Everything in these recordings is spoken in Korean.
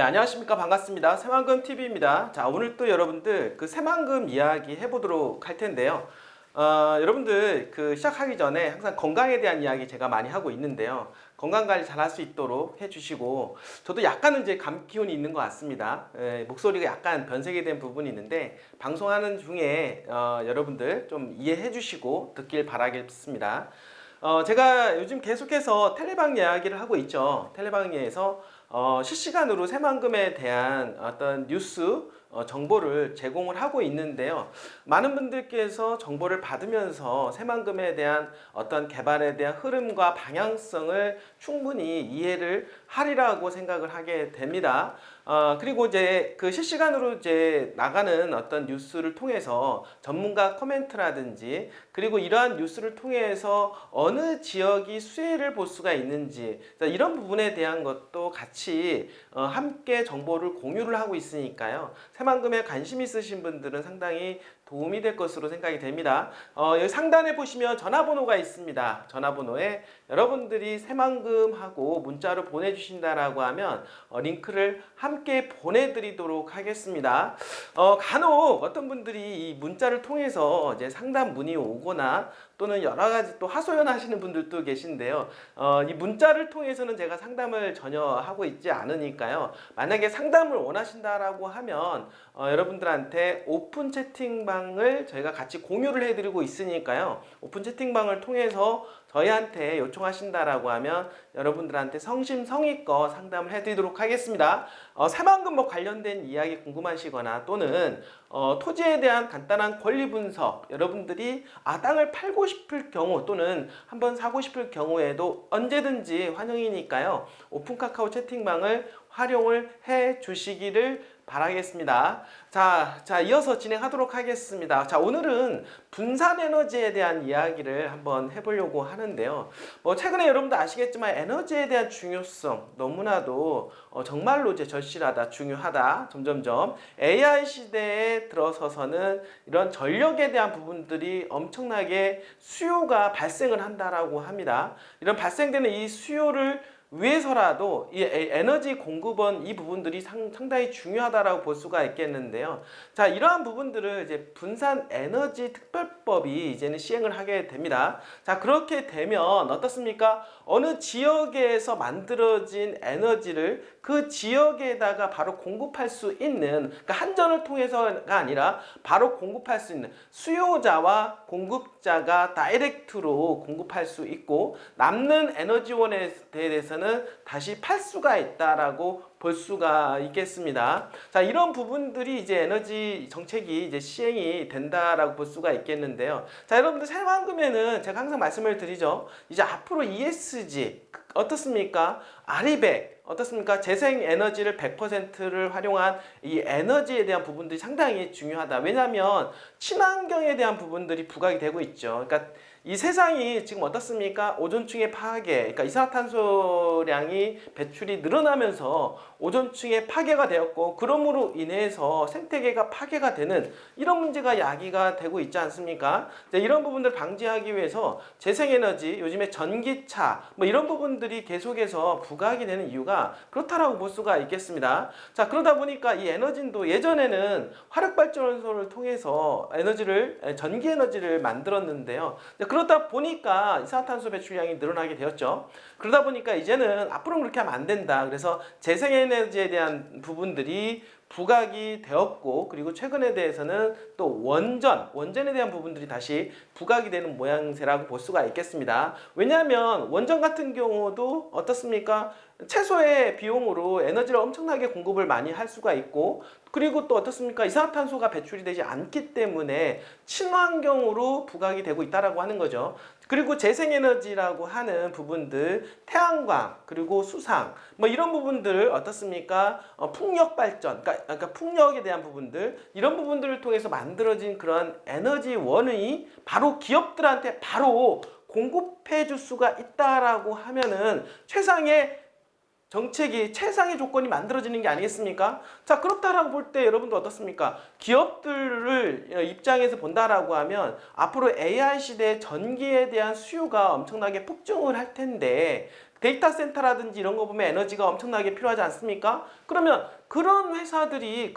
안녕하십니까. 반갑습니다. 새만금 TV입니다. 자, 오늘 또 여러분들 그 새만금 이야기 해보도록 할 텐데요. 여러분들 시작하기 전에 항상 건강에 대한 이야기 제가 많이 하고 있는데요. 건강 관리 잘 할 수 있도록 해주시고, 저도 약간은 이제 감 기운이 있는 것 같습니다. 목소리가 약간 변색이 된 부분이 있는데, 방송하는 중에 여러분들 좀 이해해 주시고 듣길 바라겠습니다. 제가 요즘 계속해서 텔레방 이야기를 하고 있죠. 텔레방에서 실시간으로 새만금에 대한 어떤 뉴스 정보를 제공을 하고 있는데요. 많은 분들께서 정보를 받으면서 새만금에 대한 어떤 개발에 대한 흐름과 방향성을 충분히 이해를 하리라고 생각을 하게 됩니다. 그리고 이제 실시간으로 이제 나가는 어떤 뉴스를 통해서 전문가 코멘트라든지, 그리고 이러한 뉴스를 통해서 어느 지역이 수혜를 볼 수가 있는지, 이런 부분에 대한 것도 같이 함께 정보를 공유를 하고 있으니까요. 새만금에 관심 있으신 분들은 상당히 도움이 될 것으로 생각이 됩니다. 여기 상단에 보시면 전화번호가 있습니다. 전화번호에 여러분들이 새만금하고 문자로 보내주신다라고 하면 링크를 함께 보내드리도록 하겠습니다. 간혹 어떤 분들이 이 문자를 통해서 이제 상담 문의 오거나 또는 여러 가지 또 하소연하시는 분들도 계신데요. 이 문자를 통해서는 제가 상담을 전혀 하고 있지 않으니까요. 만약에 상담을 원하신다라고 하면 여러분들한테 오픈 채팅방을 저희가 같이 공유를 해드리고 있으니까요. 오픈 채팅방을 통해서 저희한테 요청하신다라고 하면 여러분들한테 성심성의껏 상담을 해드리도록 하겠습니다. 새만금 관련된 이야기 궁금하시거나 또는 토지에 대한 간단한 권리 분석, 여러분들이 땅을 팔고 싶을 경우 또는 한번 사고 싶을 경우에도 언제든지 환영이니까요. 오픈 카카오 채팅방을 활용을 해 주시기를 바라겠습니다. 자, 이어서 진행하도록 하겠습니다. 자, 오늘은 분산 에너지에 대한 이야기를 한번 해보려고 하는데요. 최근에 여러분도 아시겠지만 에너지에 대한 중요성 너무나도 정말로 이제 절실하다, 중요하다, 점점점 AI 시대에 들어서서는 이런 전력에 대한 부분들이 엄청나게 수요가 발생을 한다라고 합니다. 이런 발생되는 이 수요를 위해서라도 이 에너지 공급원 이 부분들이 상당히 중요하다라고 볼 수가 있겠는데요. 자, 이러한 부분들을 이제 분산 에너지 특별법이 이제는 시행을 하게 됩니다. 자, 그렇게 되면 어떻습니까? 어느 지역에서 만들어진 에너지를 그 지역에다가 바로 공급할 수 있는, 그러니까 한전을 통해서가 아니라 바로 공급할 수 있는 수요자와 공급자가 다이렉트로 공급할 수 있고, 남는 에너지원에 대해서는 다시 팔 수가 있다라고 볼 수가 있겠습니다. 자, 이런 부분들이 이제 에너지 정책이 이제 시행이 된다라고 볼 수가 있겠는데요. 자, 여러분들 새만금에는 제가 항상 말씀을 드리죠. 이제 앞으로 ESG 어떻습니까? 아리백 어떻습니까? 재생에너지를 100%를 활용한 이 에너지에 대한 부분들이 상당히 중요하다. 왜냐하면 친환경에 대한 부분들이 부각이 되고 있죠. 그러니까 이 세상이 지금 어떻습니까? 오존층의 파괴, 그러니까 이산화탄소량이 배출이 늘어나면서 오존층의 파괴가 되었고, 그러므로 인해서 생태계가 파괴가 되는 이런 문제가 야기가 되고 있지 않습니까? 이런 부분들 방지하기 위해서 재생에너지, 요즘에 전기차 이런 부분들이 계속해서 부각이 되는 이유가 그렇다라고 볼 수가 있겠습니다. 자, 그러다 보니까 이 에너지도 예전에는 화력발전소를 통해서 전기 에너지를 만들었는데요. 그러다 보니까 이산화탄소 배출량이 늘어나게 되었죠. 그러다 보니까 이제는 앞으로 그렇게 하면 안 된다. 그래서 재생에너지에 대한 부분들이 부각이 되었고, 그리고 최근에 대해서는 또 원전에 대한 부분들이 다시 부각이 되는 모양새라고 볼 수가 있겠습니다. 왜냐하면 원전 같은 경우도 어떻습니까? 최소의 비용으로 에너지를 엄청나게 공급을 많이 할 수가 있고, 그리고 또 어떻습니까? 이산화탄소가 배출이 되지 않기 때문에 친환경으로 부각이 되고 있다라고 하는 거죠. 그리고 재생에너지라고 하는 부분들, 태양광, 그리고 수상, 이런 부분들 어떻습니까? 풍력 발전, 그러니까 풍력에 대한 부분들, 이런 부분들을 통해서 만들어진 그런 에너지원이 바로 기업들한테 바로 공급해 줄 수가 있다라고 하면은 최상의 정책이 최상의 조건이 만들어지는 게 아니겠습니까? 자, 그렇다라고 볼 때 여러분도 어떻습니까? 기업들을 입장에서 본다라고 하면 앞으로 AI 시대의 전기에 대한 수요가 엄청나게 폭증을 할 텐데 데이터 센터라든지 이런 거 보면 에너지가 엄청나게 필요하지 않습니까? 그러면 그런 회사들이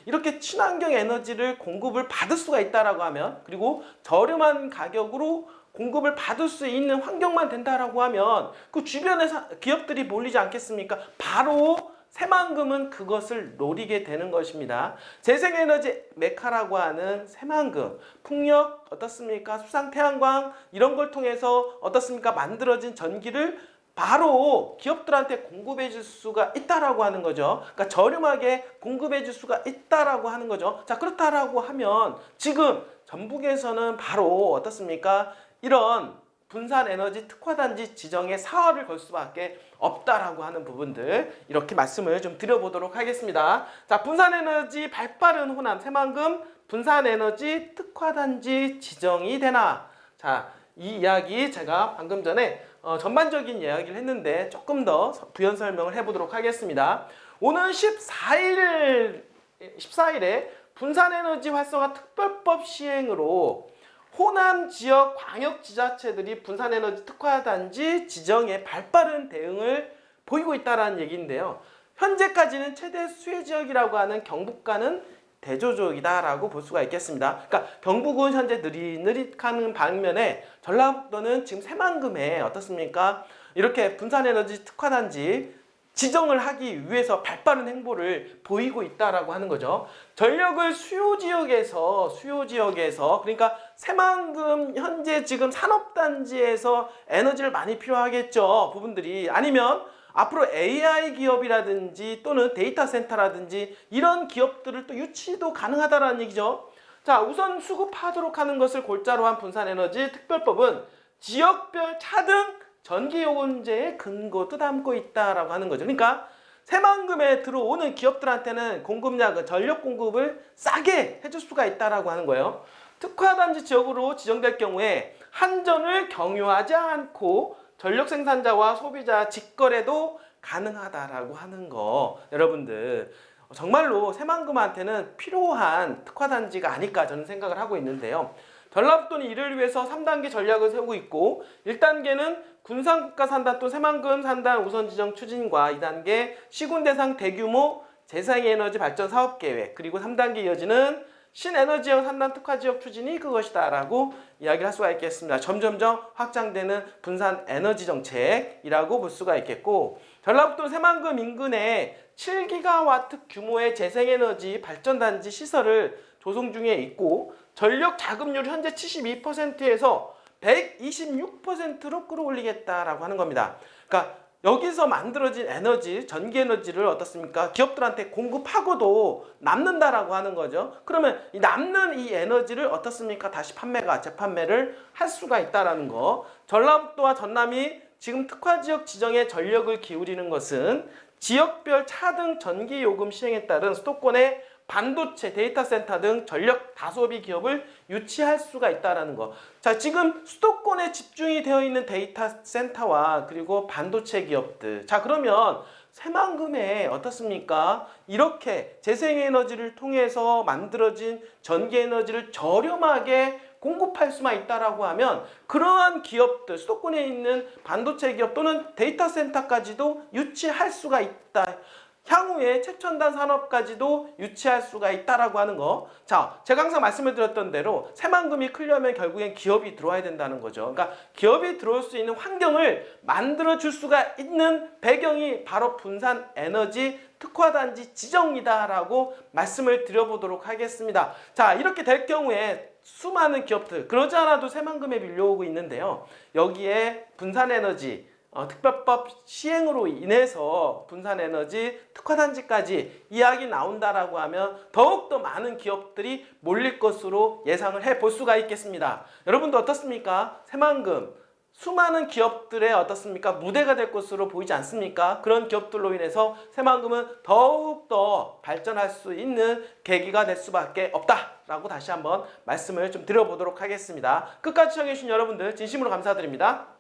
이렇게 친환경 에너지를 공급을 받을 수가 있다라고 하면, 그리고 저렴한 가격으로 공급을 받을 수 있는 환경만 된다라고 하면 그 주변에 기업들이 몰리지 않겠습니까? 바로 새만금은 그것을 노리게 되는 것입니다. 재생에너지 메카라고 하는 새만금, 풍력 어떻습니까? 수상 태양광 이런 걸 통해서 어떻습니까? 만들어진 전기를 바로 기업들한테 공급해 줄 수가 있다라고 하는 거죠. 그러니까 저렴하게 공급해 줄 수가 있다라고 하는 거죠. 자, 그렇다라고 하면 지금 전북에서는 바로 어떻습니까? 이런 분산에너지 특화단지 지정에 사활을 걸 수밖에 없다라고 하는 부분들 이렇게 말씀을 좀 드려보도록 하겠습니다. 자, 분산에너지 발빠른 호남 새만금 분산에너지 특화단지 지정이 되나? 자, 이 이야기 제가 방금 전에 전반적인 이야기를 했는데 조금 더 부연 설명을 해보도록 하겠습니다. 오는 14일에 분산에너지 활성화 특별법 시행으로 호남 지역 광역지자체들이 분산에너지 특화단지 지정에 발빠른 대응을 보이고 있다는 얘기인데요. 현재까지는 최대 수혜 지역이라고 하는 경북과는 대조적이다라고 볼 수가 있겠습니다. 그러니까 경북은 현재 느릿느릿하는 반면에 전라북도는 지금 새만금에 어떻습니까? 이렇게 분산에너지 특화단지 지정을 하기 위해서 발빠른 행보를 보이고 있다라고 하는 거죠. 전력을 수요 지역에서 그러니까 새만금 현재 지금 산업단지에서 에너지를 많이 필요하겠죠. 부분들이 아니면 앞으로 AI 기업이라든지 또는 데이터 센터라든지 이런 기업들을 또 유치도 가능하다라는 얘기죠. 자, 우선 수급하도록 하는 것을 골자로 한 분산에너지 특별법은 지역별 차등 전기요금제의 근거도 담고 있다라고 하는 거죠. 그러니까 새만금에 들어오는 기업들한테는 공급량은 전력 공급을 싸게 해줄 수가 있다라고 하는 거예요. 특화단지 지역으로 지정될 경우에 한전을 경유하지 않고 전력 생산자와 소비자 직거래도 가능하다라고 하는 거, 여러분들 정말로 새만금한테는 필요한 특화단지가 아닐까 저는 생각을 하고 있는데요. 전라북도는 이를 위해서 3단계 전략을 세우고 있고 1단계는 군산국가산단 또 새만금 산단 우선 지정 추진과 2단계 시군 대상 대규모 재생에너지 발전 사업계획, 그리고 3단계 이어지는 신에너지형 산단 특화지역 추진이 그것이다 라고 이야기를 할 수가 있겠습니다. 점점점 확장되는 분산 에너지 정책이라고 볼 수가 있겠고, 전라북도 새만금 인근에 7기가와트 규모의 재생에너지 발전단지 시설을 조성 중에 있고 전력 자급률 현재 72%에서 126%로 끌어올리겠다라고 하는 겁니다. 그러니까 여기서 만들어진 에너지, 전기 에너지를 어떻습니까? 기업들한테 공급하고도 남는다라고 하는 거죠. 그러면 이 남는 이 에너지를 어떻습니까? 다시 재판매를 할 수가 있다라는 거. 전라북도와 전남이 지금 특화지역 지정에 전력을 기울이는 것은 지역별 차등 전기요금 시행에 따른 수도권의 반도체, 데이터 센터 등 전력 다소비 기업을 유치할 수가 있다는 거. 자, 지금 수도권에 집중이 되어 있는 데이터 센터와 그리고 반도체 기업들. 자, 그러면 새만금에 어떻습니까? 이렇게 재생에너지를 통해서 만들어진 전기에너지를 저렴하게 공급할 수만 있다라고 하면 그러한 기업들, 수도권에 있는 반도체 기업 또는 데이터 센터까지도 유치할 수가 있다. 향후에 최첨단 산업까지도 유치할 수가 있다라고 하는 거. 자, 제가 항상 말씀을 드렸던 대로 새만금이 크려면 결국엔 기업이 들어와야 된다는 거죠. 그러니까 기업이 들어올 수 있는 환경을 만들어 줄 수가 있는 배경이 바로 분산 에너지 특화단지 지정이다라고 말씀을 드려보도록 하겠습니다. 자, 이렇게 될 경우에 수많은 기업들, 그러지 않아도 새만금에 밀려오고 있는데요. 여기에 분산에너지 특별법 시행으로 인해서 분산에너지 특화단지까지 이야기 나온다라고 하면 더욱더 많은 기업들이 몰릴 것으로 예상을 해볼 수가 있겠습니다. 여러분도 어떻습니까? 새만금 수많은 기업들의 어떻습니까? 무대가 될 것으로 보이지 않습니까? 그런 기업들로 인해서 새만금은 더욱더 발전할 수 있는 계기가 될 수밖에 없다라고 다시 한번 말씀을 좀 드려보도록 하겠습니다. 끝까지 시청해주신 여러분들 진심으로 감사드립니다.